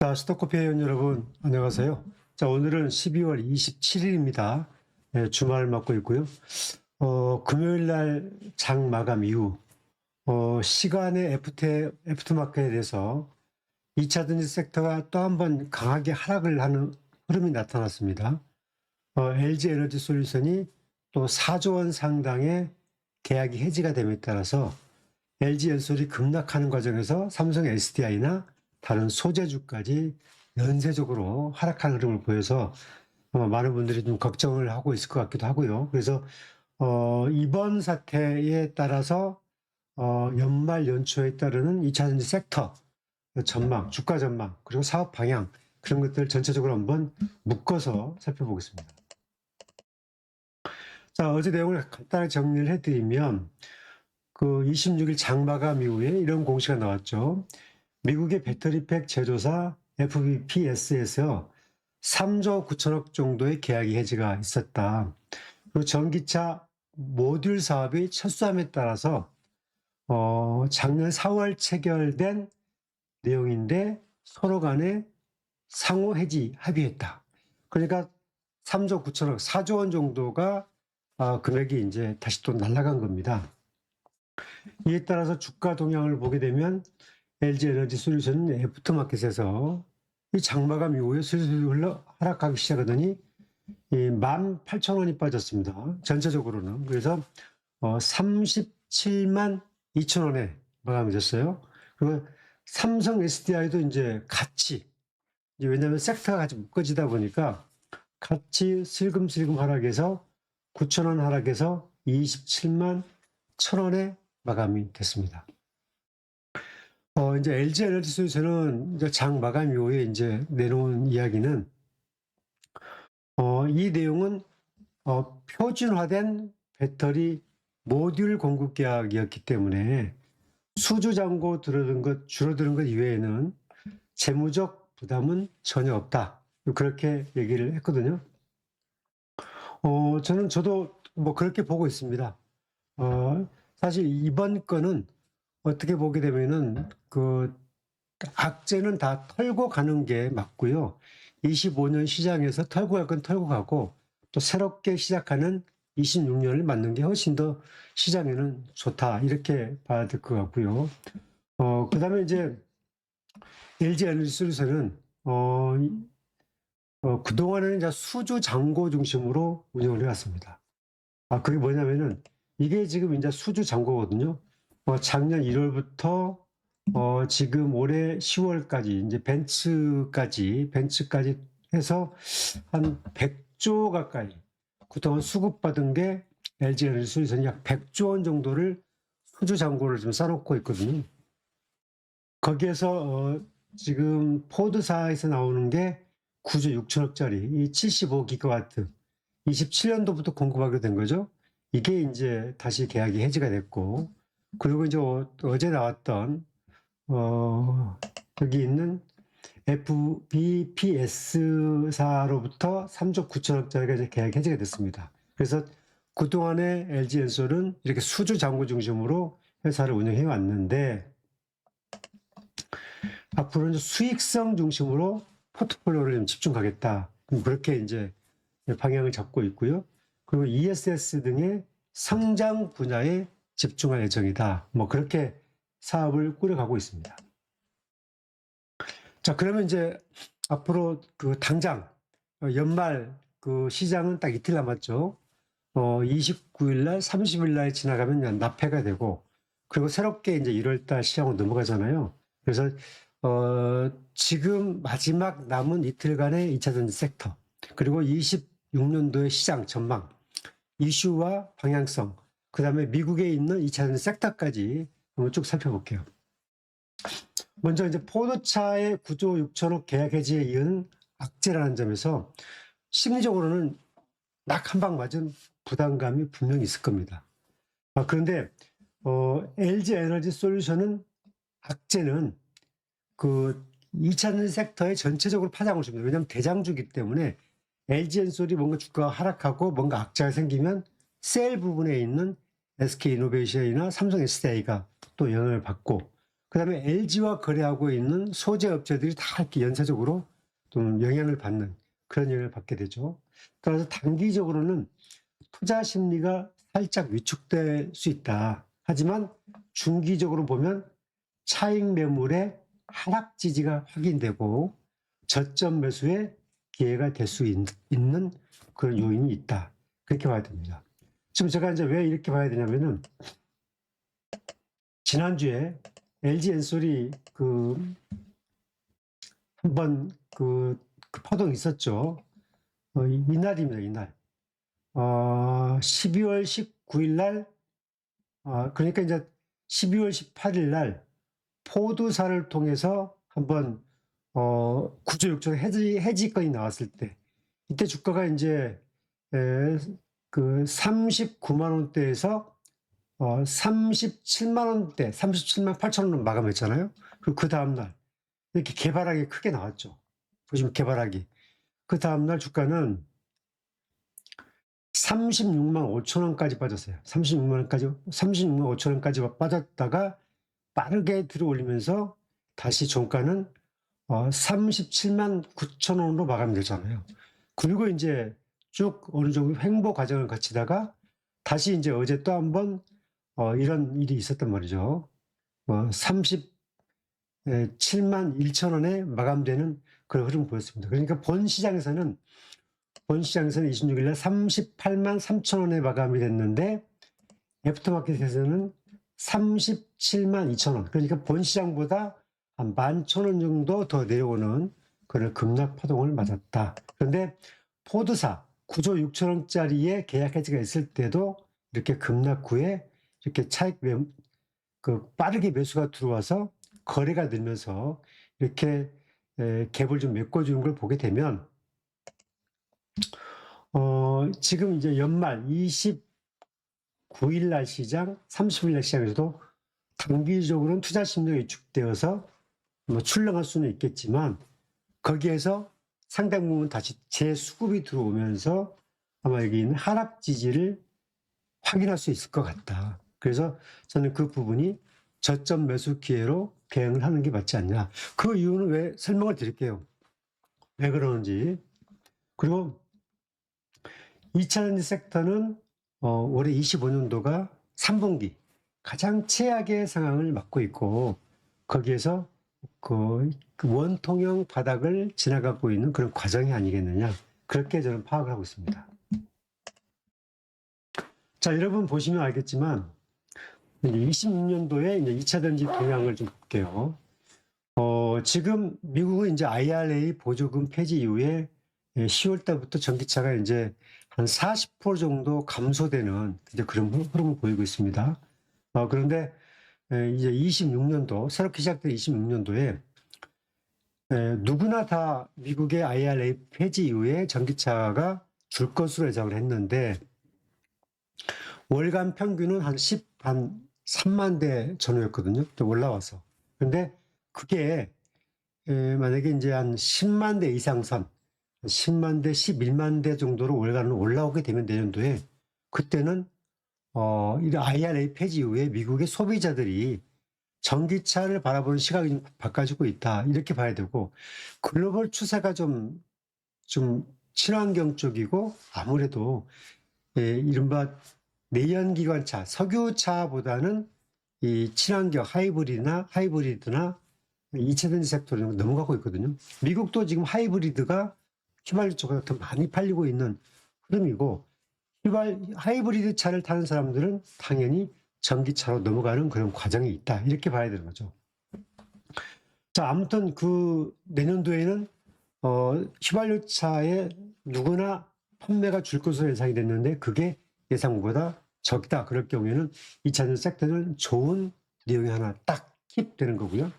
자, 스토커피 회원 여러분, 안녕하세요. 자, 오늘은 12월 27일입니다. 주말을 맞고 있고요. 금요일 날 장 마감 이후, 시간의 애프터마켓에 대해서 2차 전지 섹터가 또 한 번 강하게 하락을 하는 흐름이 나타났습니다. LG 에너지 솔루션이 또 4조 원 상당의 계약이 해지가 됨에 따라서 LG 엔솔이 급락하는 과정에서 삼성 SDI나 다른 소재주까지 연쇄적으로 하락하는 흐름을 보여서 많은 분들이 좀 걱정을 하고 있을 것 같기도 하고요. 그래서 이번 사태에 따라서 연말 연초에 따르는 2차 전지 섹터 전망, 주가 전망, 그리고 사업 방향 그런 것들 전체적으로 한번 묶어서 살펴보겠습니다. 자, 어제 내용을 간단하게 정리를 해드리면 그 26일 장마감 이후에 이런 공시가 나왔죠. 미국의 배터리팩 제조사 FBPS에서 3조 9천억 정도의 계약이 해지가 있었다. 그리고 전기차 모듈 사업이 철수함에 따라서 작년 4월 체결된 내용인데 서로 간에 상호 해지 합의했다. 그러니까 3조 9천억, 4조 원 정도가 금액이 이제 다시 또 날아간 겁니다. 이에 따라서 주가 동향을 보게 되면 LG 에너지 솔루션은 애프터마켓에서 이 장마감 이후에 슬슬 하락하기 시작하더니 18,000원이 빠졌습니다. 전체적으로는. 그래서 37만 2천원에 마감이 됐어요. 그리고 삼성 SDI도 이제 같이, 왜냐하면 섹터가 같이 묶어지다 보니까 같이 슬금슬금 하락해서 9천원 하락해서 27만 1천원에 마감이 됐습니다. 이제 LG 에너지 솔루션은 이제 장 마감 이후에 이제 내놓은 이야기는, 이 내용은, 표준화된 배터리 모듈 공급 계약이었기 때문에 수주 잔고 줄어드는 것 이외에는 재무적 부담은 전혀 없다. 그렇게 얘기를 했거든요. 저도 뭐 그렇게 보고 있습니다. 사실 이번 건은 어떻게 보게 되면은 그 악재는 다 털고 가는 게 맞고요. 25년 시장에서 털고 갈 건 털고 가고 또 새롭게 시작하는 26년을 맞는 게 훨씬 더 시장에는 좋다. 이렇게 봐야 될 것 같고요. 그다음에 이제 LG 에너지 솔루션은 그동안에는 이제 수주 잔고 중심으로 운영을 해왔습니다. 그게 뭐냐면은 이게 지금 이제 수주 잔고거든요. 작년 1월부터 지금 올해 10월까지 이제 벤츠까지 해서 한 100조 가까이 그동안 수급받은 게 LG 에너지 솔루션이 약 100조 원 정도를 수주 잔고를 좀 쌓아놓고 있거든요. 거기에서 지금 포드사에서 나오는 게 9조 6천억짜리 이 75기가와트 27년도부터 공급하게 된 거죠. 이게 이제 다시 계약이 해지가 됐고, 그리고 이제 어제 나왔던 여기 있는 FBPS사로부터 3조 9천억짜리가 이제 계약 해지가 됐습니다. 그래서 그동안에 LG 엔솔은 이렇게 수주 잔고 중심으로 회사를 운영해 왔는데, 앞으로는 수익성 중심으로 포트폴리오를 좀 집중하겠다. 그렇게 이제 방향을 잡고 있고요. 그리고 ESS 등의 성장 분야에 집중할 예정이다. 뭐 그렇게 사업을 꾸려가고 있습니다. 자, 그러면 이제 앞으로 그 당장 연말 그 시장은 딱 이틀 남았죠. 29일 날, 30일 날 지나가면 납회가 되고, 그리고 새롭게 이제 1월 달 시장으로 넘어가잖아요. 그래서 지금 마지막 남은 이틀간의 2차 전지 섹터, 그리고 26년도의 시장 전망, 이슈와 방향성, 그 다음에 미국에 있는 2차 전지 섹터까지 한번 쭉 살펴볼게요. 먼저 이제 포드차의 9조 6천억 계약 해지에 이은 악재라는 점에서 심리적으로는 딱 한 방 맞은 부담감이 분명히 있을 겁니다. 그런데 LG 에너지 솔루션은 악재는 그 2차 전지 섹터에 전체적으로 파장을 줍니다. 왜냐하면 대장주기 때문에 LG 엔솔이 뭔가 주가가 하락하고 뭔가 악재가 생기면 셀 부분에 있는 SK 이노베이션이나 삼성 SDI가 또 영향을 받고, 그다음에 LG와 거래하고 있는 소재 업체들이 다 이렇게 연쇄적으로 좀 영향을 받는 그런 영향을 받게 되죠. 따라서 단기적으로는 투자 심리가 살짝 위축될 수 있다. 하지만 중기적으로 보면 차익 매물의 하락 지지가 확인되고 저점 매수의 기회가 될 수 있는 그런 요인이 있다. 그렇게 봐야 됩니다. 지금 제가 이제 왜 이렇게 봐야 되냐면은 지난주에 LG 엔솔이 한번 그 파동이 있었죠. 이날입니다, 이날. 12월 19일 날, 그러니까 이제 12월 18일 날 포드사를 통해서 한번 구조 6천 해지건이 나왔을 때, 이때 주가가 이제 그 39만 원대에서 37만 원대, 37만 8천 원으로 마감했잖아요. 그리고 그 다음날 이렇게 개발하기 크게 나왔죠. 보시면 개발하기. 그 다음날 주가는 36만 5천 원까지 빠졌어요. 36만 5천 원까지 빠졌다가 빠르게 들어올리면서 다시 종가는 37만 9천 원으로 마감이 되잖아요. 그리고 이제 쭉 어느 정도 횡보 과정을 거치다가 다시 이제 어제 또 한번 이런 일이 있었단 말이죠. 37만 1천 원에 마감되는 그런 흐름을 보였습니다. 그러니까 본 시장에서는 26일 날 38만 3천 원에 마감이 됐는데 애프터마켓에서는 37만 2천 원. 그러니까 본 시장보다 한 11,000원 정도 더 내려오는 그런 급락 파동을 맞았다. 그런데 포드사 9조 6천 원짜리의 계약 해지가 있을 때도 이렇게 급락 후에 이렇게 빠르게 매수가 들어와서 거래가 늘면서 이렇게 갭을 좀 메꿔주는 걸 보게 되면 지금 이제 연말 29일 날 시장, 30일 날 시장에서도 단기적으로는 투자 심리가 위축되어서 출렁할 수는 있겠지만 거기에서 상당 부분 다시 재수급이 들어오면서 아마 여기 있는 하락 지지를 확인할 수 있을 것 같다. 그래서 저는 그 부분이 저점 매수 기회로 대응을 하는 게 맞지 않냐. 그 이유는 왜 설명을 드릴게요. 왜 그러는지. 그리고 2차전지 섹터는 올해 25년도가 3분기 가장 최악의 상황을 맞고 있고 거기에서 그 원통형 바닥을 지나가고 있는 그런 과정이 아니겠느냐. 그렇게 저는 파악을 하고 있습니다. 자, 여러분 보시면 알겠지만 26년도에 이제 2차전지 동향을 좀 볼게요. 지금 미국은 이제 IRA 보조금 폐지 이후에 10월 달부터 전기차가 이제 한 40% 정도 감소되는 이제 그런 흐름을 보이고 있습니다. 그런데 이제 26년도, 새롭게 시작된 26년도에 누구나 다 미국의 IRA 폐지 이후에 전기차가 줄 것으로 예상을 했는데 월간 평균은 한 3만 대 전후였거든요. 또 올라와서. 근데 그게 만약에 이제 한 10만 대 이상선, 10만 대, 11만 대 정도로 월간 올라오게 되면 내년도에 그때는 이 IRA 폐지 이후에 미국의 소비자들이 전기차를 바라보는 시각이 좀 바꿔지고 있다. 이렇게 봐야 되고 글로벌 추세가 좀 친환경 쪽이고 아무래도 이른바 내연기관차, 석유차보다는 이 친환경 하이브리드나 2차전지 섹터로 넘어가고 있거든요. 미국도 지금 하이브리드가 휘발유 쪽보다 더 많이 팔리고 있는 흐름이고 하이브리드 차를 타는 사람들은 당연히 전기차로 넘어가는 그런 과정이 있다. 이렇게 봐야 되는 거죠. 자, 아무튼 그 내년도에는 휘발유 차에 누구나 판매가 줄 것으로 예상이 됐는데 그게 예상보다 적다. 그럴 경우에는 2차전 섹터는 좋은 내용이 하나 딱 킵되는 거고요.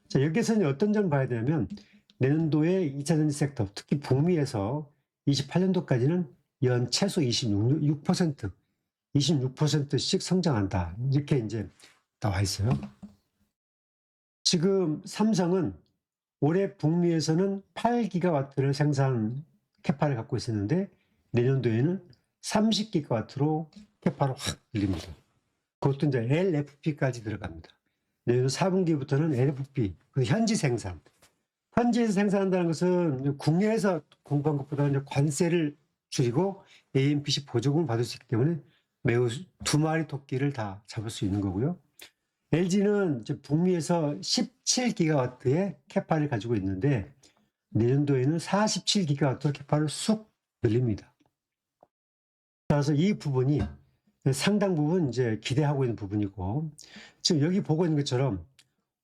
자, 여기서는 어떤 점 봐야 되냐면 내년도에 2차전지 섹터, 특히 북미에서 28년도까지는 연 최소 26%씩 성장한다. 이렇게 이제 나와 있어요. 지금 삼성은 올해 북미에서는 8기가와트를 생산 캐파를 갖고 있었는데 내년도에는 30기가와트로 캐파를 확 늘립니다. 그것도 이제 LFP까지 들어갑니다. 내년 4분기부터는 LFP, 현지 생산. 현지에서 생산한다는 것은 국내에서 공부한 것보다 이제 관세를 줄이고 AMPC 보조금을 받을 수 있기 때문에 매우 두 마리 토끼를 다 잡을 수 있는 거고요. LG는 이제 북미에서 17기가와트의 캐파를 가지고 있는데 내년도에는 47기가와트 캐파를 쑥 늘립니다. 따라서 이 부분이 상당 부분 이제 기대하고 있는 부분이고, 지금 여기 보고 있는 것처럼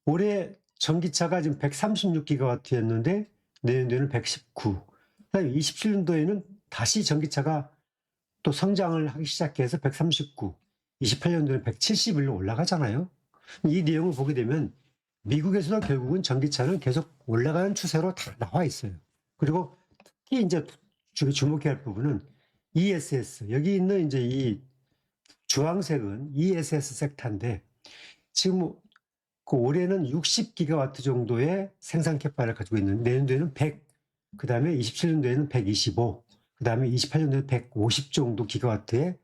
올해 전기차가 지금 136기가와트였는데 내년도에는 119. 그다음에 27년도에는 다시 전기차가 또 성장을 하기 시작해서 139, 28년도에는 171로 올라가잖아요. 이 내용을 보게 되면 미국에서도 결국은 전기차는 계속 올라가는 추세로 다 나와 있어요. 그리고 특히 이제 주목해야 할 부분은 ESS, 여기 있는 이제 이 주황색은 ESS 섹터인데 지금 그 올해는 60기가와트 정도의 생산 캐파를 가지고 있는데 내년도에는 100, 그 다음에 27년도에는 125, 그 다음에 28년도에 150 정도 기가와트의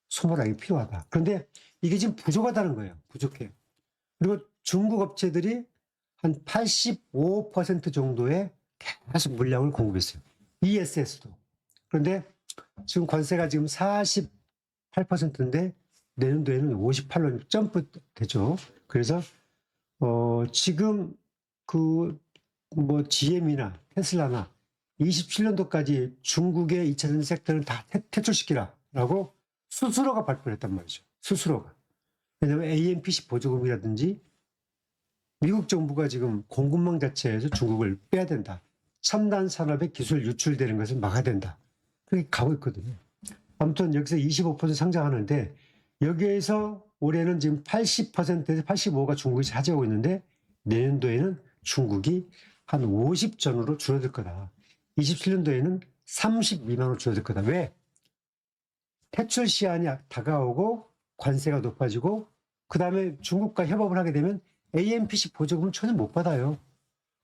소모량이 필요하다. 그런데 이게 지금 부족하다는 거예요. 부족해요. 그리고 중국 업체들이 한 85% 정도의 계속 물량을 공급했어요. ESS도. 그런데 지금 관세가 지금 48%인데 내년도에는 58로 점프 되죠. 그래서 지금 뭐 GM이나 테슬라나 27년도까지 중국의 2차전지 섹터를 다 퇴출시키라라고 스스로가 발표를 했단 말이죠. 스스로가. 왜냐하면 AMPC 보조금이라든지 미국 정부가 지금 공급망 자체에서 중국을 빼야 된다. 첨단 산업의 기술 유출되는 것을 막아야 된다. 그렇게 가고 있거든요. 아무튼 여기서 25% 상장하는데 여기에서 올해는 지금 80%에서 85가 중국이 차지하고 있는데 내년도에는 중국이 한 50 전후로 줄어들 거다. 27년도에는 30 미만으로 줄어들 거다. 왜? 퇴출 시한이 다가오고 관세가 높아지고 그 다음에 중국과 협업을 하게 되면 AMPC 보조금을 전혀 못 받아요.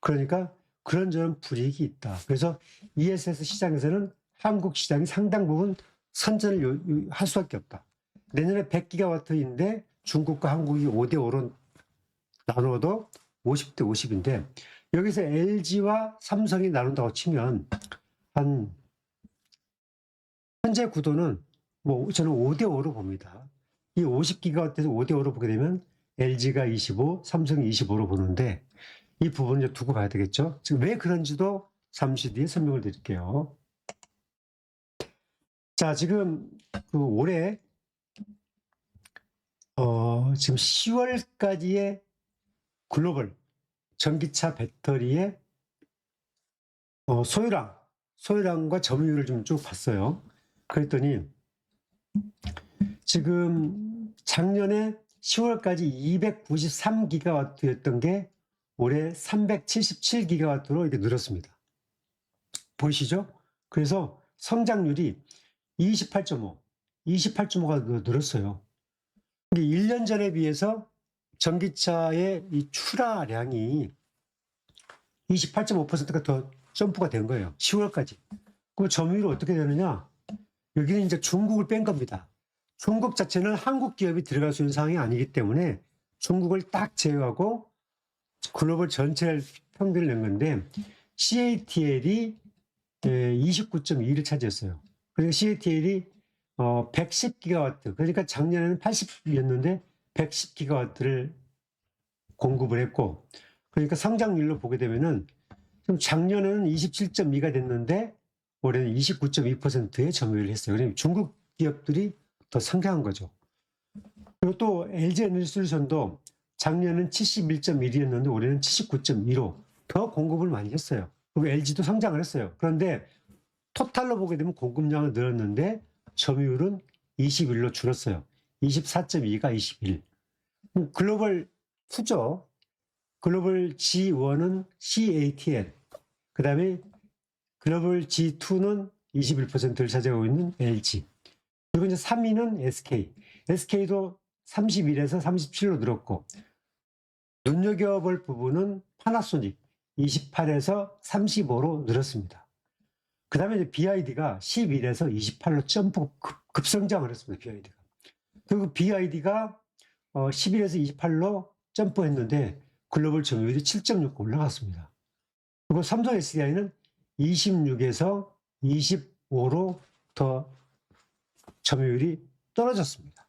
그러니까 그런저런 불이익이 있다. 그래서 ESS 시장에서는 한국 시장이 상당 부분 선전을 할 수밖에 없다. 내년에 100기가와트인데 중국과 한국이 5대5로 나누어도 50대 50인데 여기서 LG와 삼성이 나눈다고 치면 한 현재 구도는 뭐 저는 5대5로 봅니다. 이 50기가와트에서 5대5로 보게 되면 LG가 25, 삼성이 25로 보는데 이 부분을 이제 두고 봐야 되겠죠. 지금 왜 그런지도 잠시 뒤에 설명을 드릴게요. 자, 지금 올해 지금 10월까지의 글로벌 전기차 배터리의 소요량과 점유율을 좀 쭉 봤어요. 그랬더니 지금 작년에 10월까지 293기가와트였던 게 올해 377기가와트로 이렇게 늘었습니다. 보이시죠? 그래서 성장률이 28.5가 늘었어요. 1년 전에 비해서 전기차의 이 출하량이 28.5%가 더 점프가 된 거예요. 10월까지. 그럼 점유율은 어떻게 되느냐? 여기는 이제 중국을 뺀 겁니다. 중국 자체는 한국 기업이 들어갈 수 있는 상황이 아니기 때문에 중국을 딱 제외하고 글로벌 전체를 평균을 낸 건데 CATL이 29.2를 차지했어요. 그러니까 CATL이 110기가와트, 그러니까 작년에는 80이었는데 110기가와트를 공급을 했고, 그러니까 성장률로 보게 되면은 좀 작년에는 27.2가 됐는데 올해는 29.2%의 점유율을 했어요. 그러니까 중국 기업들이 더 성장한 거죠. 그리고 또 LG에너지솔루션도 작년은 71.1이었는데 올해는 79.2로 더 공급을 많이 했어요. 그리고 LG도 성장을 했어요. 그런데 토탈로 보게 되면 공급량은 늘었는데 점유율은 21로 줄었어요. 24.2가 21. 글로벌 2죠. 글로벌 G1은 CATL. 그 다음에 글로벌 G2는 21%를 차지하고 있는 LG. 그리고 이제 3위는 SK. SK도 31에서 37로 늘었고, 눈여겨볼 부분은 파나소닉 28에서 35로 늘었습니다. 그 다음에 이제 BID가 11에서 28로 점프 급성장을 했습니다. BID가. 그리고 BID가 11에서 28로 점프했는데 글로벌 점유율이 7.6 올라갔습니다. 그리고 삼성 SDI는 26에서 25로 더 점유율이 떨어졌습니다.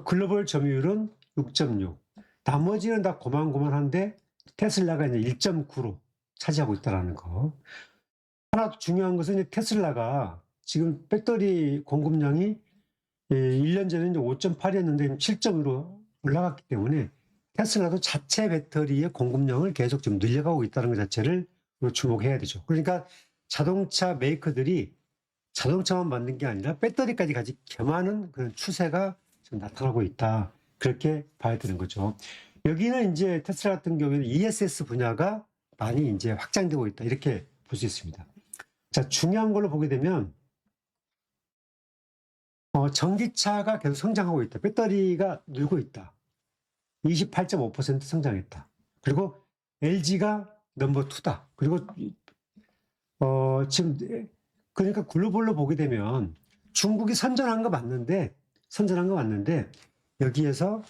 글로벌 점유율은 6.6. 나머지는 다 고만고만한데 테슬라가 이제 1.9로 차지하고 있다는 거. 하나 중요한 것은 이제 테슬라가 지금 배터리 공급량이 1년 전에 이제 5.8이었는데 7.2로 올라갔기 때문에 테슬라도 자체 배터리의 공급량을 계속 좀 늘려가고 있다는 것 자체를 주목해야 되죠. 그러니까 자동차 메이커들이 자동차만 만든 게 아니라 배터리까지 같이 겸하는 그런 추세가 지금 나타나고 있다. 그렇게 봐야 되는 거죠. 여기는 이제 테슬라 같은 경우에는 ESS 분야가 많이 이제 확장되고 있다. 이렇게 볼 수 있습니다. 자, 중요한 걸로 보게 되면, 전기차가 계속 성장하고 있다. 배터리가 늘고 있다. 28.5% 성장했다. 그리고 LG가 넘버 2다. 그리고, 지금, 그러니까 글로벌로 보게 되면 중국이 선전한 거 맞는데, 여기에서,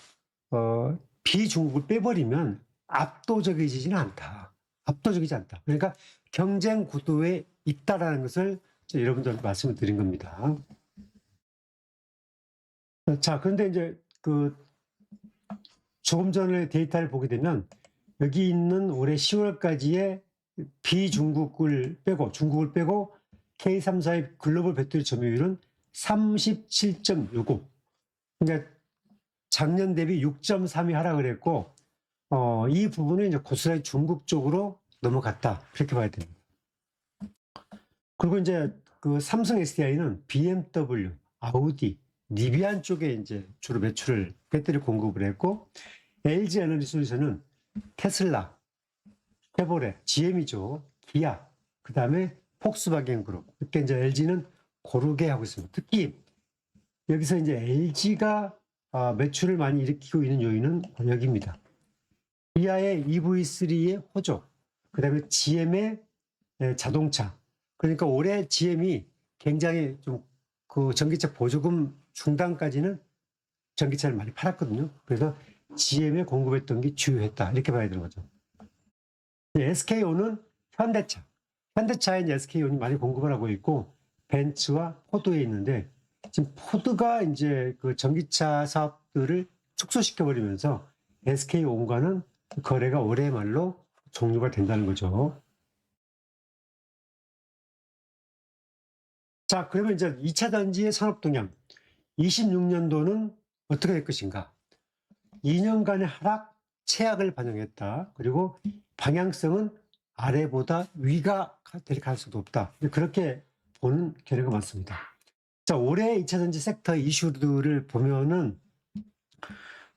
비중국을 빼버리면 압도적이지는 않다. 압도적이지 않다. 그러니까 경쟁 구도에 있다라는 것을 여러분들 말씀을 드린 겁니다. 자, 그런데 이제 조금 전에 데이터를 보게 되면 여기 있는 올해 10월까지의 비중국을 빼고 중국을 빼고 K3사의 글로벌 배터리 점유율은 37.65. 그러니까 작년 대비 6.3이 하락을 했고 이 부분은 이제 고스란히 중국 쪽으로 넘어갔다. 그렇게 봐야 됩니다. 그리고 이제 삼성 SDI는 BMW, 아우디, 리비안 쪽에 이제 주로 매출을 배터리 공급을 했고 LG 에너지 솔루션은 테슬라, 쉐보레, GM이죠. 기아, 그 다음에 폭스바겐 그룹. 이렇게 이제 LG는 고르게 하고 있습니다. 특히 여기서 이제 LG가 매출을 많이 일으키고 있는 요인은 여기입니다. 기아의 EV3의 호조, 그 다음에 GM의 자동차. 그러니까 올해 GM이 굉장히 좀 전기차 보조금 중단까지는 전기차를 많이 팔았거든요. 그래서 GM에 공급했던 게 주요했다. 이렇게 봐야 되는 거죠. SK온은 현대차. 현대차에 이제 SK온이 많이 공급을 하고 있고, 벤츠와 포드에 있는데, 지금 포드가 이제 전기차 사업들을 축소시켜버리면서 SK온과는 거래가 올해 말로 종료가 된다는 거죠. 자, 그러면 이제 2차 전지의 산업 동향. 26년도는 어떻게 될 것인가? 2년간의 하락, 최악을 반영했다. 그리고 방향성은 아래보다 위가 될 가능성도 없다. 그렇게 보는 견해가 많습니다. 자, 올해 2차 전지 섹터 이슈들을 보면은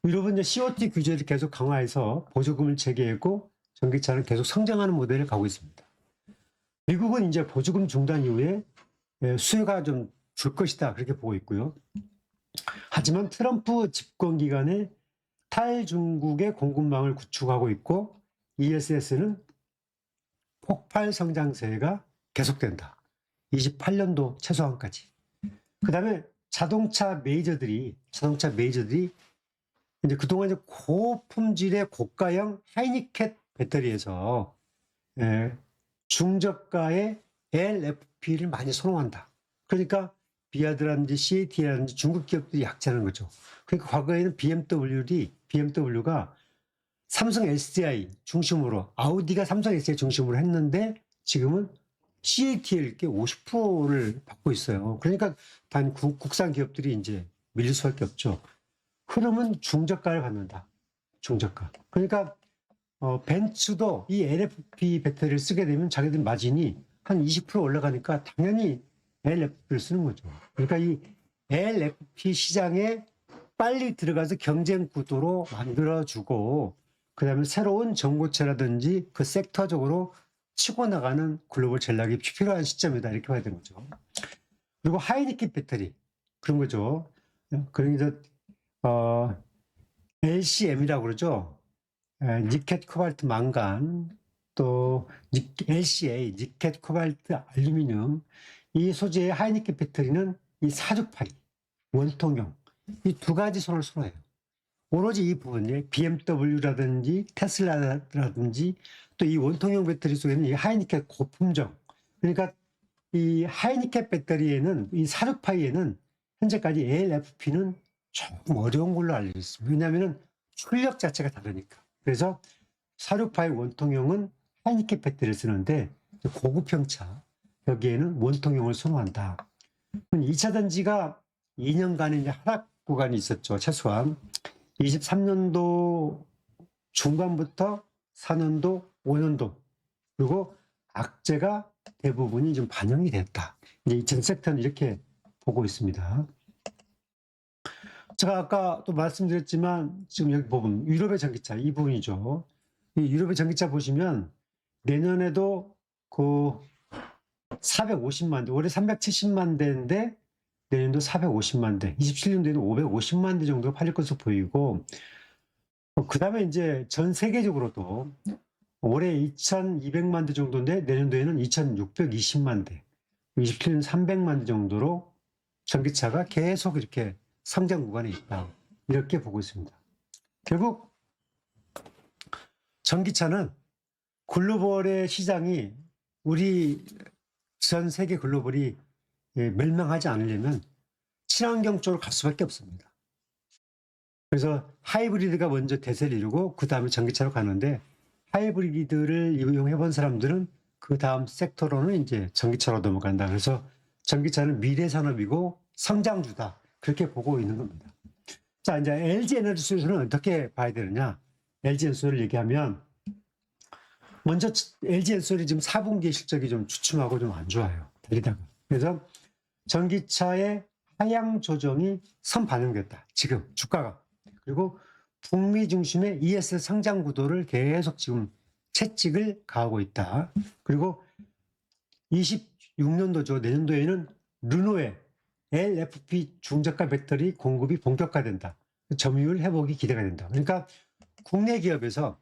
유럽은 이제 COT 규제를 계속 강화해서 보조금을 재개했고 전기차는 계속 성장하는 모델을 가고 있습니다. 미국은 이제 보조금 중단 이후에 수요가 좀 줄 것이다. 그렇게 보고 있고요. 하지만 트럼프 집권 기간에 탈중국의 공급망을 구축하고 있고 ESS는 폭발 성장세가 계속된다. 28년도 최소한까지. 그 다음에 자동차 메이저들이 이제 그동안 이제 고품질의 고가형 하이니켓 배터리에서 중저가의 LFP를 많이 선호한다. 그러니까 비아드라든지 CAT라든지 중국 기업들이 약자는 거죠. 그러니까 과거에는 BMW가 삼성 SDI 중심으로, 아우디가 삼성 SDI 중심으로 했는데 지금은 CATL께 50%를 받고 있어요. 그러니까 단 국산 기업들이 이제 밀릴 수밖에 없죠. 흐름은 중저가를 받는다. 중저가. 그러니까 벤츠도 이 LFP 배터리를 쓰게 되면 자기들 마진이 한 20% 올라가니까 당연히 LFP를 쓰는 거죠. 그러니까 이 LFP 시장에 빨리 들어가서 경쟁 구도로 만들어주고 그다음에 새로운 전고체라든지 그 섹터적으로 치고 나가는 글로벌 전략이 필요한 시점이다. 이렇게 봐야 되는 거죠. 그리고 하이니켓 배터리 그런 거죠. 그러니까 LCM이라고 그러죠. 니켓 코발트 망간 또 LCA 니켓 코발트 알루미늄 이 소재의 하이니켓 배터리는 이 사죽파리 원통형 이 두 가지 선을 선호해요. 오로지 이 부분이 BMW라든지 테슬라라든지 또 이 원통형 배터리 속에는 이 하이니켓 고품종, 그러니까 이 하이니켓 배터리에는 이 46파이에는 현재까지 ALFP는 조금 어려운 걸로 알려져 있습니다. 왜냐하면 출력 자체가 다르니까. 그래서 46파이 원통형은 하이니켓 배터리를 쓰는데 고급형 차, 여기에는 원통형을 선호한다. 2차 전지가 2년간의 이제 하락 구간이 있었죠. 최소한 23년도 중반부터 4년도, 5년도, 그리고 악재가 대부분이 좀 반영이 됐다. 이제 이 전 섹터는 이렇게 보고 있습니다. 제가 아까 또 말씀드렸지만 지금 여기 부분 유럽의 전기차 이 부분이죠. 이 유럽의 전기차 보시면 내년에도 그 450만 대, 올해 370만 대인데 내년도 450만 대, 27년도에는 550만 대 정도 팔릴 것으로 보이고, 그 다음에 이제 전 세계적으로도 올해 2200만 대 정도인데 내년도에는 2620만 대, 27년 300만 대 정도로 전기차가 계속 이렇게 성장 구간에 있다. 이렇게 보고 있습니다. 결국 전기차는 글로벌의 시장이 우리 전 세계 글로벌이 멸망하지 않으려면 친환경 쪽으로 갈 수밖에 없습니다. 그래서 하이브리드가 먼저 대세를 이루고 그 다음에 전기차로 가는데 하이브리드를 이용해 본 사람들은 그 다음 섹터로는 이제 전기차로 넘어간다. 그래서 전기차는 미래 산업이고 성장주다. 그렇게 보고 있는 겁니다. 자, 이제 LG 에너지솔루션은 어떻게 봐야 되느냐? LG 에너지솔을 얘기하면 먼저 LG 에너지솔이 지금 4분기 실적이 좀 주춤하고 좀 안 좋아요. 달리다가. 그래서 전기차의 하향 조정이 선반영됐다. 지금 주가가. 그리고 북미 중심의 ES 성장 구도를 계속 지금 채찍을 가하고 있다. 그리고 26년도죠. 내년도에는 르노의 LFP 중저가 배터리 공급이 본격화된다. 점유율 회복이 기대가 된다. 그러니까 국내 기업에서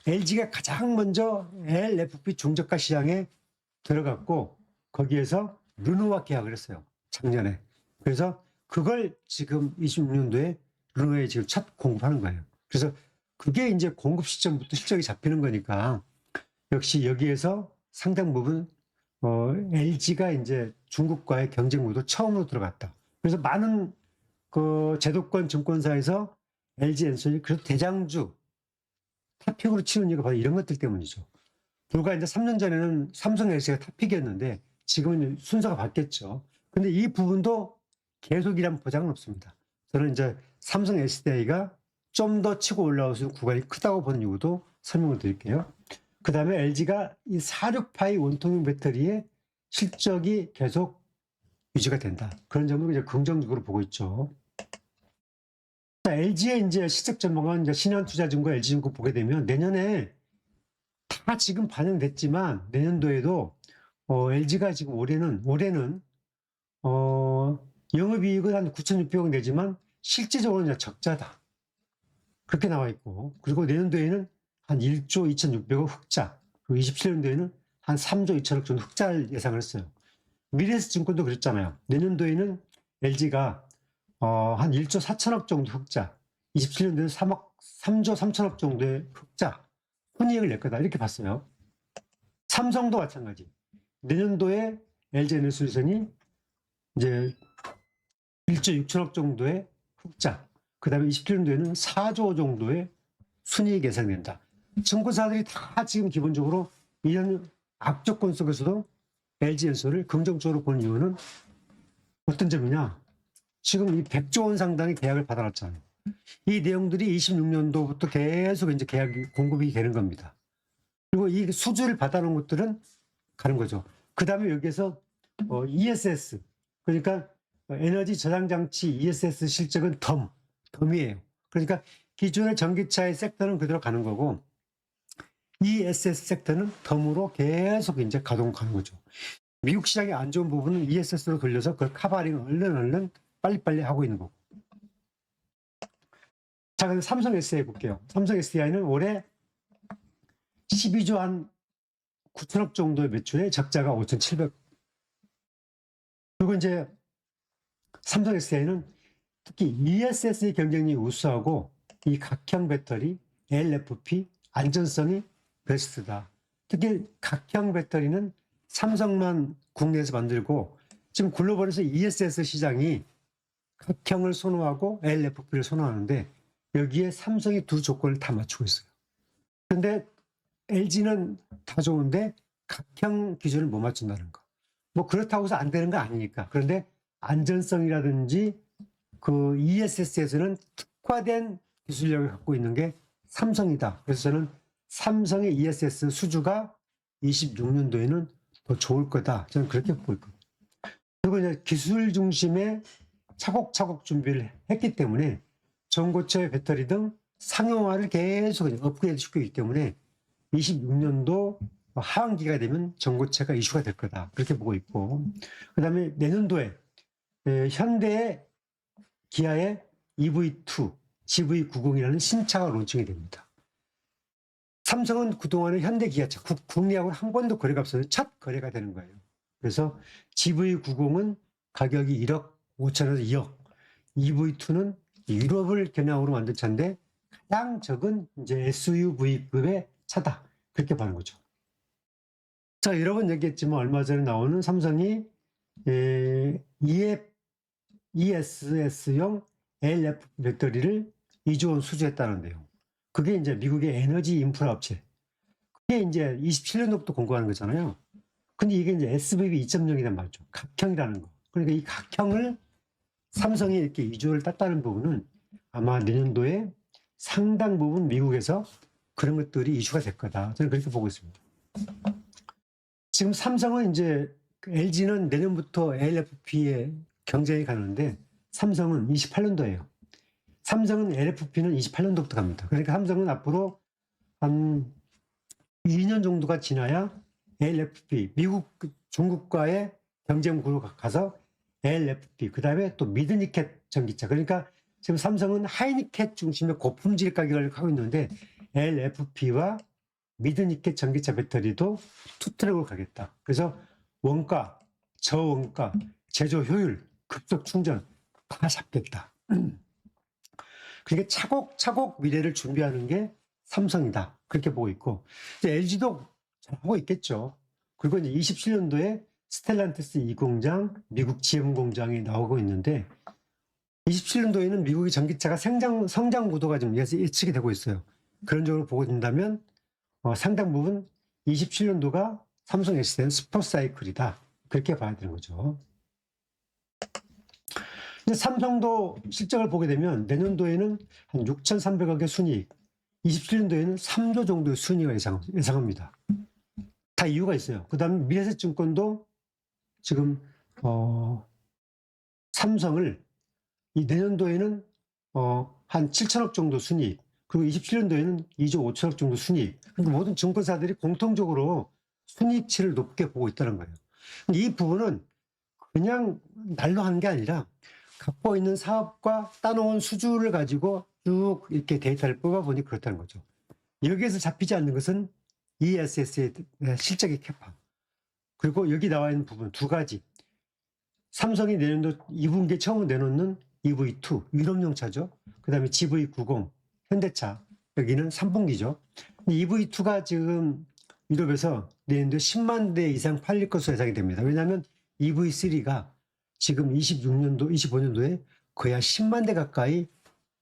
LG가 가장 먼저 LFP 중저가 시장에 들어갔고 거기에서 르노와 계약을 했어요. 작년에. 그래서 그걸 지금 26년도에 르노에 지금 첫 공급하는 거예요. 그래서 그게 이제 공급 시점부터 실적이 잡히는 거니까 역시 여기에서 상당 부분 LG가 이제 중국과의 경쟁 구도 처음으로 들어갔다. 그래서 많은 그 제도권 증권사에서 LG 엔솔이 그래도 대장주 탑픽으로 치는 이유가 바로 이런 것들 때문이죠. 불과 이제 3년 전에는 삼성 LG가 탑픽이었는데 지금은 순서가 바뀌었죠. 근데 이 부분도 계속이란 보장은 없습니다. 저는 이제 삼성 SDI가 좀 더 치고 올라올 수 있는 구간이 크다고 보는 이유도 설명을 드릴게요. 그 다음에 LG가 이 46파이 원통형 배터리의 실적이 계속 유지가 된다. 그런 점으로 이제 긍정적으로 보고 있죠. 자, LG의 이제 실적 전망은 이제 신한투자증권, LG증권 보게 되면 내년에 다 지금 반영됐지만 내년도에도 LG가 지금 올해는 영업이익은 한 9,600억 내지만 실제적으로는 이제 적자다. 그렇게 나와 있고, 그리고 내년도에는 한 1조 2,600억 흑자, 그리고 27년도에는 한 3조 2천억 정도 흑자를 예상을 했어요. 미래에셋증권도 그랬잖아요. 내년도에는 LG가 한 1조 4천억 정도 흑자, 27년도에는 3조 3천억 정도의 흑자, 순이익을 낼 거다. 이렇게 봤어요. 삼성도 마찬가지. 내년도에 LG에너지솔루션이 이제 1조 6천억 정도의 흑자, 그 다음에 27년도에는 4조 정도의 순이익 예상된다. 증권사들이 다 지금 기본적으로 이런 악조건 속에서도 LG엔솔을 긍정적으로 보는 이유는 어떤 점이냐? 지금 이 100조 원 상당의 계약을 받아놨잖아요. 이 내용들이 26년도부터 계속 이제 계약이 공급이 되는 겁니다. 그리고 이 수주를 받아놓은 것들은 가는 거죠. 그 다음에 여기에서 ESS, 그러니까 에너지 저장 장치 ESS 실적은 덤이에요. 그러니까 기존의 전기차의 섹터는 그대로 가는 거고 ESS 섹터는 덤으로 계속 이제 가동하는 거죠. 미국 시장이 안 좋은 부분은 ESS로 돌려서 그걸 카바링 얼른 빨리빨리 하고 있는 거고. 자, 그럼 삼성 SDI 볼게요. 삼성 SDI는 올해 12조 한 9천억 정도의 매출에 적자가 5,700억. 그리고 이제 삼성 SDI는 특히 ESS의 경쟁력이 우수하고 이 각형 배터리 LFP 안전성이 베스트다. 특히 각형 배터리는 삼성만 국내에서 만들고 지금 글로벌에서 ESS 시장이 각형을 선호하고 LFP를 선호하는데 여기에 삼성이 두 조건을 다 맞추고 있어요. 그런데 LG는 다 좋은데 각형 기준을 못 맞춘다는 거. 뭐 그렇다고 해서 안 되는 거 아니니까. 그런데 안전성이라든지 그 ESS에서는 특화된 기술력을 갖고 있는 게 삼성이다. 그래서 저는 삼성의 ESS 수주가 26년도에는 더 좋을 거다. 저는 그렇게 보고 있거든요. 그리고 이제 기술 중심의 차곡차곡 준비를 했기 때문에 전고체 배터리 등 상용화를 계속 업그레이드 시키고 있기 때문에 26년도 하반기가 되면 전고체가 이슈가 될 거다. 그렇게 보고 있고, 그 다음에 내년도에 현대의 기아의 EV2, GV90이라는 신차가 론칭이 됩니다. 삼성은 그동안에 현대 기아차, 국내하고 한 번도 거래가 없어서 첫 거래가 되는 거예요. 그래서 GV90은 가격이 1억 5천에서 2억, EV2는 유럽을 겨냥으로 만든 차인데 가장 적은 이제 SUV급의 차다. 그렇게 보는 거죠. 자, 여러 번 얘기했지만 얼마 전에 나오는 삼성이 ESS용 LF 배터리를 2조 원 수주했다는데요. 그게 이제 미국의 에너지 인프라 업체. 그게 이제 27년도부터 공고하는 거잖아요. 근데 이게 이제 SVB 2.0이란 말이죠. 각형이라는 거. 그러니까 이 각형을 삼성이 이렇게 2조를 땄다는 부분은 아마 내년도에 상당 부분 미국에서 그런 것들이 이슈가 될 거다. 저는 그렇게 보고 있습니다. 지금 삼성은 이제 LG는 내년부터 LFP에 경쟁이 가는데 삼성은 28년도예요. 삼성은 LFP는 28년도부터 갑니다. 그러니까 삼성은 앞으로 한 2년 정도가 지나야 LFP, 미국, 중국과의 경쟁 구로 가서 LFP, 그 다음에 또 미드니켓 전기차. 그러니까 지금 삼성은 하이니켓 중심의 고품질 가격을 하고 있는데 LFP와 미드니켓 전기차 배터리도 투트랙으로 가겠다. 그래서 원가, 저원가, 제조 효율, 급속 충전 다 잡겠다. 그러니까 차곡차곡 미래를 준비하는 게 삼성이다. 그렇게 보고 있고, 이제 LG도 잘하고 있겠죠. 그리고 이제 27년도에 스텔란티스 2공장, 미국 GM 공장이 나오고 있는데, 27년도에는 미국의 전기차가 성장 구도가 좀 예측이 되고 있어요. 그런 쪽으로 보고 된다면, 상당 부분 27년도가 삼성 S대는 스포츠 사이클이다. 그렇게 봐야 되는 거죠. 근데 삼성도 실적을 보게 되면 내년도에는 한 6,300억의 순이익, 27년도에는 3조 정도의 순이익을 예상합니다. 다 이유가 있어요. 그 다음에 미래에셋증권도 지금 삼성을 이 내년도에는 한 7천억 정도 순이익, 그리고 27년도에는 2조 5천억 정도 순이익. 그러니까 모든 증권사들이 공통적으로 순이익치를 높게 보고 있다는 거예요. 이 부분은 그냥 날로 한 게 아니라 갖고 있는 사업과 따놓은 수주를 가지고 쭉 이렇게 데이터를 뽑아보니 그렇다는 거죠. 여기에서 잡히지 않는 것은 ESS의 실적의 캐파. 그리고 여기 나와 있는 부분 두 가지. 삼성이 내년도 2분기에 처음 내놓는 EV2, 유럽용 차죠. 그 다음에 GV90, 현대차. 여기는 3분기죠. EV2가 지금 유럽에서 내년도 10만 대 이상 팔릴 것으로 예상이 됩니다. 왜냐하면 EV3가 지금 26년도, 25년도에 거의 한 10만 대 가까이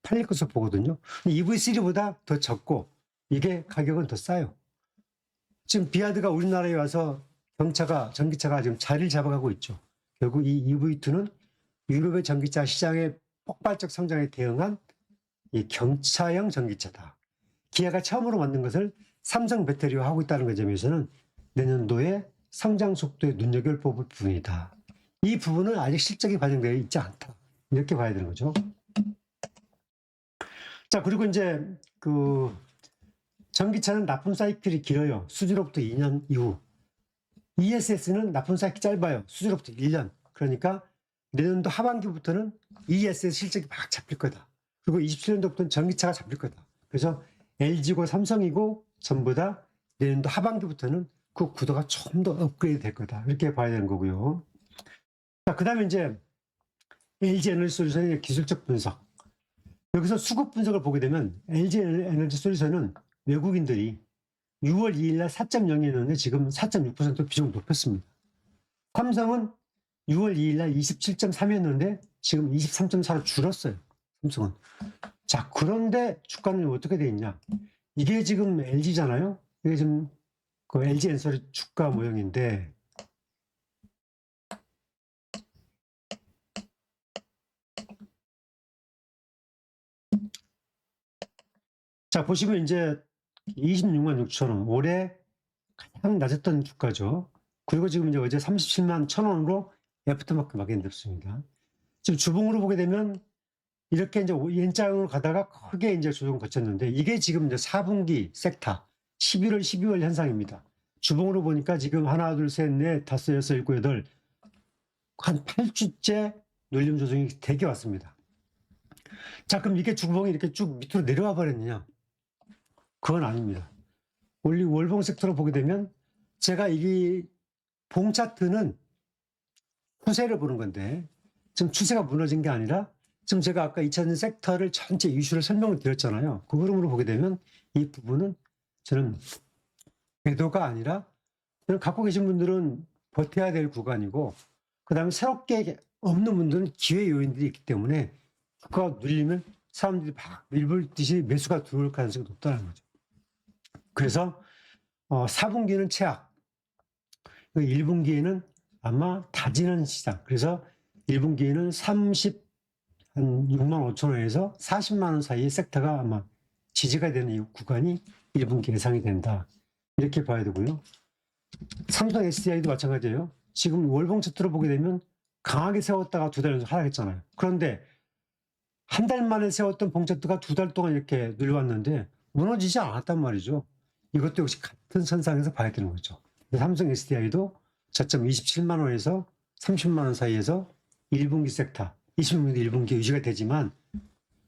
팔릴 것으로 보거든요. EV3보다 더 적고 이게 가격은 더 싸요. 지금 비아드가 우리나라에 와서 전기차가 지금 자리를 잡아가고 있죠. 결국 이 EV2는 유럽의 전기차 시장의 폭발적 성장에 대응한 이 경차형 전기차다. 기아가 처음으로 만든 것을 삼성 배터리와 하고 있다는 그 점에서는 내년도에 성장 속도에 눈여겨볼 부분이다. 이 부분은 아직 실적이 반영되어 있지 않다. 이렇게 봐야 되는 거죠. 자, 그리고 이제 전기차는 납품 사이클이 길어요. 수주로부터 2년 이후. ESS는 납품 사이클이 짧아요. 수주로부터 1년. 그러니까 내년도 하반기부터는 ESS 실적이 막 잡힐 거다. 그리고 27년도부터는 전기차가 잡힐 거다. 그래서 LG고 삼성이고 전부 다 내년도 하반기부터는 그 구도가 좀 더 업그레이드 될 거다. 이렇게 봐야 되는 거고요. 자, 그 다음에 이제 LG 에너지 솔루션의 기술적 분석. 여기서 수급 분석을 보게 되면 LG 에너지 솔루션은 외국인들이 6월 2일 날 4.0이었는데 지금 4.6% 비중을 높였습니다. 삼성은 6월 2일 날 27.3이었는데 지금 23.4로 줄었어요. 삼성은. 자, 그런데 주가는 어떻게 돼 있냐? 이게 지금 LG잖아요. 이게 지금 그 LG 엔솔의 주가 모형인데, 자, 보시면 이제 26만 6천 원, 올해 가장 낮았던 주가죠. 그리고 지금 이제 어제 37만 1천 원으로 애프터마켓 마감됐습니다. 지금 주봉으로 보게 되면 이렇게 이제 연장으로 가다가 크게 이제 조정 거쳤는데, 이게 지금 이제 4분기 섹터 11월, 12월 현상입니다. 주봉으로 보니까 지금 하나, 둘, 셋, 넷, 다섯, 여섯, 일곱, 여덟, 한 8주째 눌림 조정이 되게 왔습니다. 자, 그럼 이게 주봉이 이렇게 쭉 밑으로 내려와 버렸느냐? 그건 아닙니다. 월봉 섹터로 보게 되면 제가 이 봉 차트는 추세를 보는 건데, 지금 추세가 무너진 게 아니라 지금 제가 아까 2차전 섹터를 전체 이슈를 설명을 드렸잖아요. 그 흐름으로 보게 되면 이 부분은 저는 궤도가 아니라, 저는 갖고 계신 분들은 버텨야 될 구간이고, 그 다음에 새롭게 없는 분들은 기회 요인들이 있기 때문에 주가가 눌리면 사람들이 막 밀불듯이 매수가 들어올 가능성이 높다는 거죠. 그래서 4분기는 최악, 1분기에는 아마 다지는 시장. 그래서 1분기에는 36만 5천 원에서 40만 원 사이의 섹터가 아마 지지가 되는 이 구간이 1분기 예상이 된다. 이렇게 봐야 되고요. 삼성 SDI도 마찬가지예요. 지금 월봉 차트로 보게 되면 강하게 세웠다가 두 달 연속 하락했잖아요. 그런데 한 달 만에 세웠던 봉 차트가 두 달 동안 이렇게 눌려왔는데 무너지지 않았단 말이죠. 이것도 역시 같은 선상에서 봐야 되는 거죠. 삼성 SDI도 저점 27만 원에서 30만 원 사이에서 1분기 섹터, 26년 1분기 유지가 되지만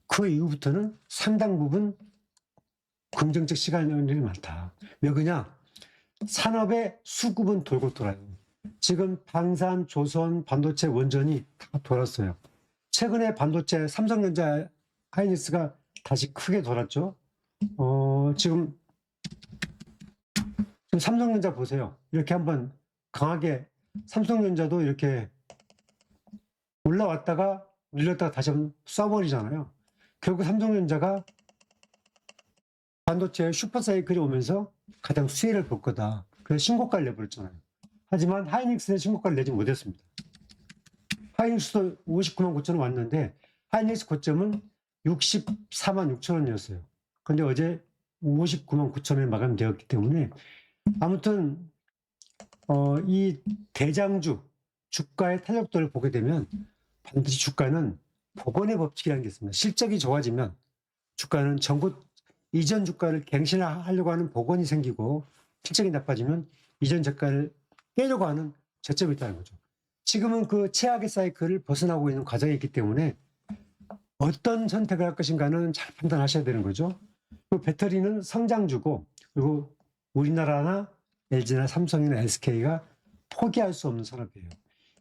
그 이후부터는 상당 부분 긍정적 시간이 많다. 왜 그러냐? 산업의 수급은 돌고 돌아요. 지금 방산, 조선, 반도체, 원전이 다 돌았어요. 최근에 반도체, 삼성전자, 하이닉스가 다시 크게 돌았죠. 지금 삼성전자 보세요. 이렇게 한번 강하게, 삼성전자도 이렇게 올라왔다가 밀렸다가 다시 한번 쏴버리잖아요. 결국 삼성전자가 반도체 슈퍼사이클이 오면서 가장 수혜를 볼 거다. 그래서 신고가를 내버렸잖아요. 하지만 하이닉스는 신고가를 내지 못했습니다. 하이닉스도 59만 9천 원 왔는데 하이닉스 고점은 64만 6천 원이었어요. 그런데 어제 59만 9천 원에 마감되었기 때문에 아무튼 이 대장주 주가의 탄력도를 보게 되면 반드시 주가는 복원의 법칙이라는 게 있습니다. 실적이 좋아지면 주가는 이전 주가를 갱신하려고 하는 복원이 생기고, 실적이 나빠지면 이전 주가를 깨려고 하는 저점이 있다는 거죠. 지금은 그 최악의 사이클을 벗어나고 있는 과정이 있기 때문에 어떤 선택을 할 것인가는 잘 판단하셔야 되는 거죠. 그 배터리는 성장주고, 그리고 우리나라나 LG나 삼성이나 SK가 포기할 수 없는 산업이에요.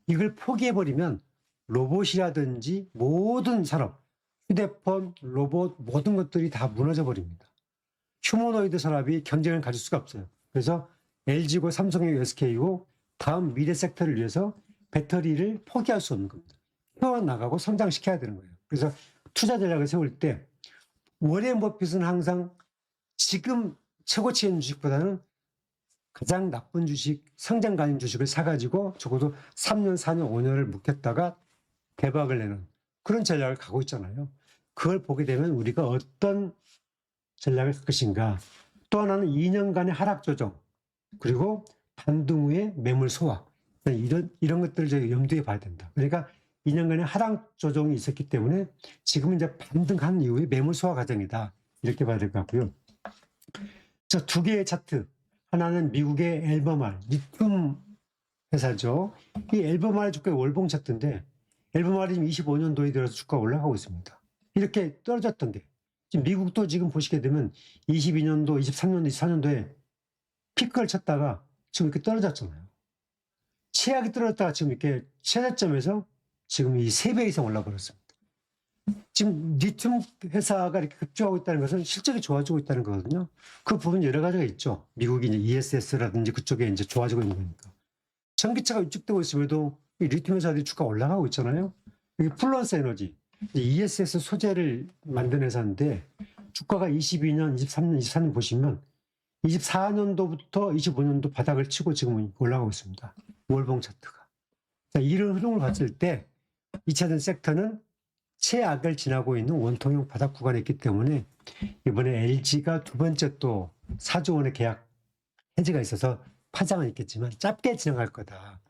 이걸 포기해버리면 로봇이라든지 모든 산업, 휴대폰, 로봇, 모든 것들이 다 무너져 버립니다. 휴머노이드 산업이 경쟁을 가질 수가 없어요. 그래서 LG고 삼성이고 SK고 다음 미래 섹터를 위해서 배터리를 포기할 수 없는 겁니다. 키워나가고 성장시켜야 되는 거예요. 그래서 투자 전략을 세울 때 워렌 버핏은 항상 지금 최고치에 있는 주식보다는 가장 나쁜 주식, 성장 가능 주식을 사가지고 적어도 3년, 4년, 5년을 묵혔다가 대박을 내는 그런 전략을 가고 있잖아요. 그걸 보게 되면 우리가 어떤 전략을 할 것인가. 또 하나는 2년간의 하락 조정, 그리고 반등 후의 매물 소화. 이런 것들을 저희가 염두에 봐야 된다. 그러니까 2년간의 하락 조정이 있었기 때문에 지금은 이제 반등한 이후에 매물 소화 과정이다. 이렇게 봐야 될 것 같고요. 저 두 개의 차트. 하나는 미국의 엘버말, 리튬 회사죠. 이 엘버말 주가의 월봉 차트인데, 엘버말이 지금 25년도에 들어서 주가가 올라가고 있습니다. 이렇게 떨어졌던데, 지금 미국도 지금 보시게 되면 22년도, 23년도, 24년도에 피크를 쳤다가 지금 이렇게 떨어졌잖아요. 최악이 떨어졌다가 지금 이렇게 최저점에서 지금 이 3배 이상 올라버렸습니다. 지금 리튬 회사가 이렇게 급조하고 있다는 것은 실적이 좋아지고 있다는 거거든요. 그 부분 여러 가지가 있죠. 미국이 이제 ESS라든지 그쪽에 이제 좋아지고 있는 거니까. 전기차가 위축되고 있음에도 이 리튬 회사들이 주가 올라가고 있잖아요. 이게 플러스 에너지, ESS 소재를 만든 회사인데 주가가 22년, 23년, 24년 보시면 24년도부터 25년도 바닥을 치고 지금 올라가고 있습니다. 월봉 차트가. 자, 이런 흐름을 봤을 때 2차전 섹터는 최악을 지나고 있는 원통형 바닥 구간에 있기 때문에 이번에 LG가 두 번째 또 4조 원의 계약 해지가 있어서 파장은 있겠지만 짧게 진행할 거다.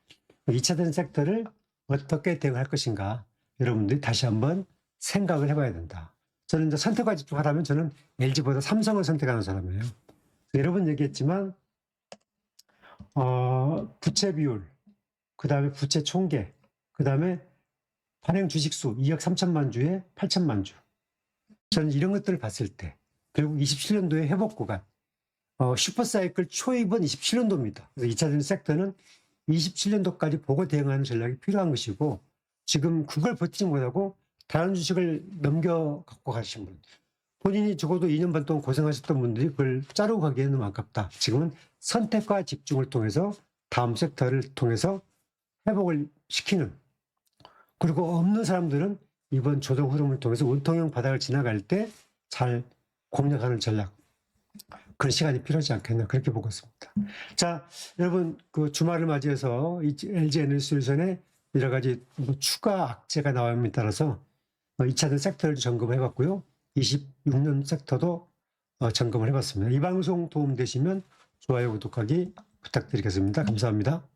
2차전 섹터를 어떻게 대응할 것인가 여러분들이 다시 한번 생각을 해봐야 된다. 저는 이제 선택과 집중하라면 저는 LG보다 삼성을 선택하는 사람이에요. 여러 번 얘기했지만 부채 비율, 그 다음에 부채 총계, 그 다음에 발행 주식수 2억 3천만 주에 8천만 주. 저는 이런 것들을 봤을 때 결국 27년도의 회복 구간, 슈퍼사이클 초입은 27년도입니다. 그래서 2차전 섹터는 27년도까지 보고 대응하는 전략이 필요한 것이고 지금 그걸 버티지 못하고 다른 주식을 넘겨 갖고 가신 분, 본인이 적어도 2년 반 동안 고생하셨던 분들이 그걸 자르고 가기에는 너무 아깝다. 지금은 선택과 집중을 통해서 다음 섹터를 통해서 회복을 시키는, 그리고 없는 사람들은 이번 조정 흐름을 통해서 원통형 바닥을 지나갈 때 잘 공략하는 전략, 그런 시간이 필요하지 않겠나 그렇게 보고 있습니다. 자, 여러분 그 주말을 맞이해서 LG 에너지솔루션의 여러 가지 추가 악재가 나옴에 따라서 2차전 섹터를 점검해 봤고요. 26년 섹터도 점검을 해봤습니다. 이 방송 도움되시면 좋아요, 구독하기 부탁드리겠습니다. 감사합니다.